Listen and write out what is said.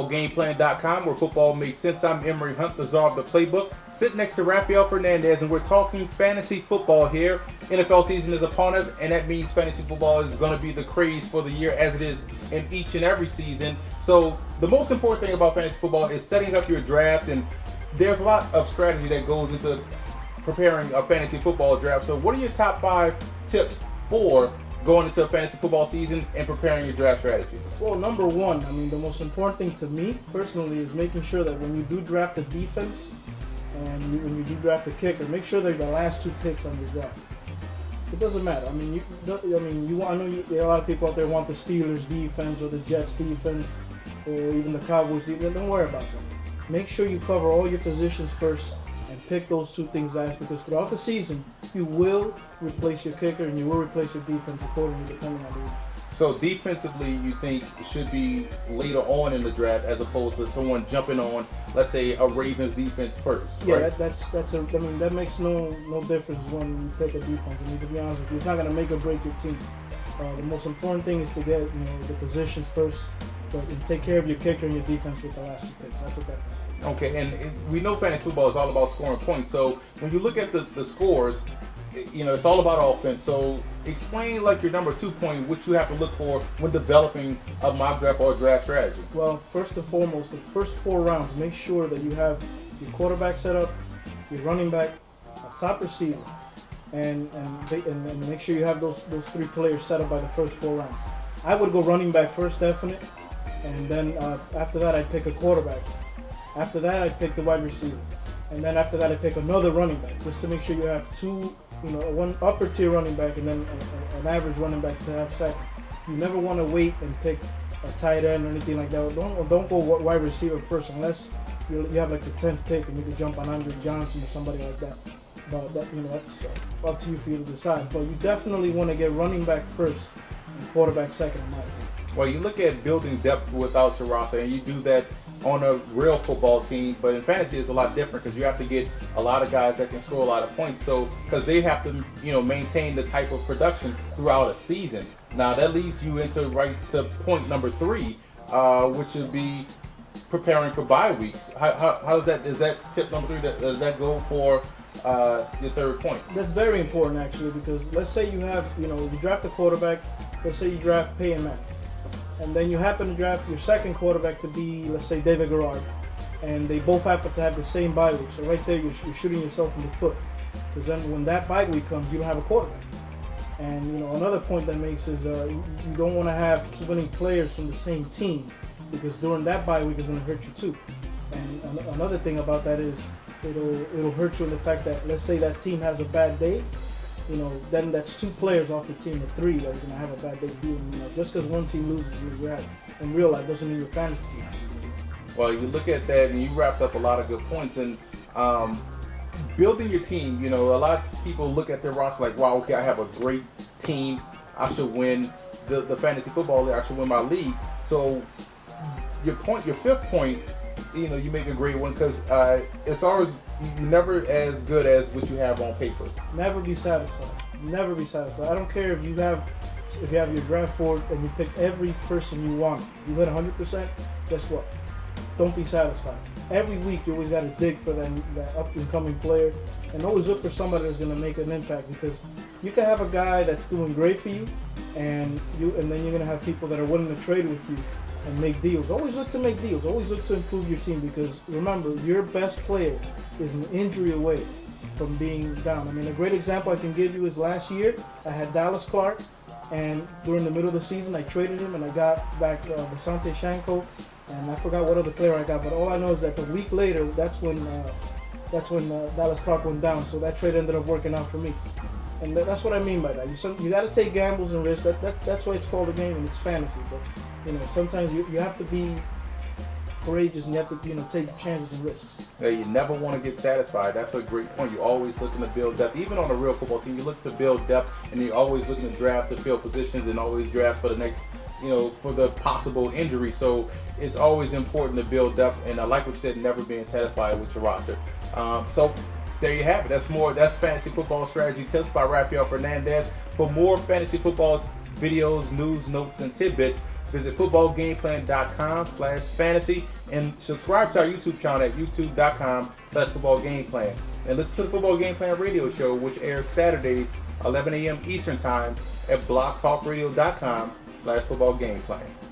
footballgameplan.com, where football makes sense. I'm Emery Hunt, the czar of the playbook, sitting next to Rafael Fernandez, and we're talking fantasy football here. NFL season is upon us, and that means fantasy football is going to be the craze for the year, as it is in each and every season. So the most important thing about fantasy football is setting up your draft, and there's a lot of strategy that goes into preparing a fantasy football draft. So what are your top 5 tips for going into a fantasy football season and preparing your draft strategy? Well, number one, the most important thing to me personally is making sure that when you do draft a defense and when you do draft a kicker, make sure they're the last 2 picks on your draft. It doesn't matter. I know there are a lot of people out there want the Steelers defense or the Jets defense or even the Cowboys defense. Don't worry about them. Make sure you cover all your positions first and pick those 2 things last, because throughout the season you will replace your kicker and you will replace your defense accordingly depending on the week. So defensively, you think should be later on in the draft as opposed to someone jumping on, let's say, a Ravens defense first. Yeah, right? that makes no difference when you pick a defense. To be honest with you, it's not going to make or break your team. The most important thing is to get the positions first, and take care of your kicker and your defense with the last 2 picks. That's what that is. Okay, and we know fantasy football is all about scoring points. So when you look at the scores, it's all about offense. So explain like your number 2 point, which you have to look for when developing a mock draft or draft strategy. Well, first and foremost, the first 4 rounds, make sure that you have your quarterback set up, your running back, a top receiver, and make sure you have those 3 players set up by the first 4 rounds. I would go running back first, definite, and then after that I'd pick a quarterback. After that I'd pick the wide receiver, and then after that I'd pick another running back, just to make sure you have 2, one upper tier running back and then an average running back to have second. You never want to wait and pick a tight end or anything like that. Don't go wide receiver first unless you have like the 10th pick and you can jump on Andre Johnson or somebody like that. But that's up to you for you to decide. But you definitely want to get running back first and quarterback second in my opinion. Well, you look at building depth without your roster, and you do that on a real football team, but in fantasy it's a lot different because you have to get a lot of guys that can score a lot of points. So because they have to maintain the type of production throughout a season. Now that leads you into right to point number 3, which would be preparing for bye weeks. How is that tip number 3? Does that go for your 3rd point? That's very important actually, because let's say you have you draft a quarterback. Let's say you draft Peyton Manning. And then you happen to draft your 2nd quarterback to be, let's say, David Garrard, and they both happen to have the same bye week. So right there, you're shooting yourself in the foot, because then when that bye week comes, you don't have a quarterback. And another point that makes is you don't want to have too many players from the same team, because during that bye week is going to hurt you too. And another thing about that is it'll hurt you in the fact that, let's say that team has a bad day. Then that's 2 players off the team of 3 that are going to have a bad day doing. Just because one team loses, in real life doesn't mean your fantasy team. Well, you look at that, and you wrapped up a lot of good points. And building your team, a lot of people look at their roster like, wow, okay, I have a great team. I should win the fantasy football league. I should win my league. So your 5th point, you make a great one, because it's always you're never as good as what you have on paper. Never be satisfied. Never be satisfied. I don't care if you have your draft board and you pick every person you want. You hit 100%. Guess what? Don't be satisfied. Every week you always got to dig for that up and coming player, and always look for somebody that's going to make an impact, because you can have a guy that's doing great for you, and then you're going to have people that are willing to trade with you and make deals. Always look to make deals. Always look to improve your team, because remember, your best player is an injury away from being down. A great example I can give you is last year I had Dallas Clark, and during the middle of the season I traded him and I got back Basante Shanko, and I forgot what other player I got, but all I know is that the week later that's when Dallas Clark went down, so that trade ended up working out for me. And that's what I mean by that. You got to take gambles and risks. That's why it's called a game and it's fantasy. But sometimes you have to be courageous and you have to take chances and risks. Yeah, you never want to get satisfied. That's a great point. You're always looking to build depth. Even on a real football team, you look to build depth, and you're always looking to draft to fill positions and always draft for the next, for the possible injury. So it's always important to build depth. And I like what you said, never being satisfied with your roster. So there you have it. That's fantasy football strategy tips by Rafael Fernandez. For more fantasy football videos, news, notes, and tidbits, Visit footballgameplan.com/fantasy and subscribe to our YouTube channel at youtube.com/footballgameplan. And listen to the Football Game Plan radio show, which airs Saturdays, 11 a.m. Eastern Time at blogtalkradio.com/footballgameplan.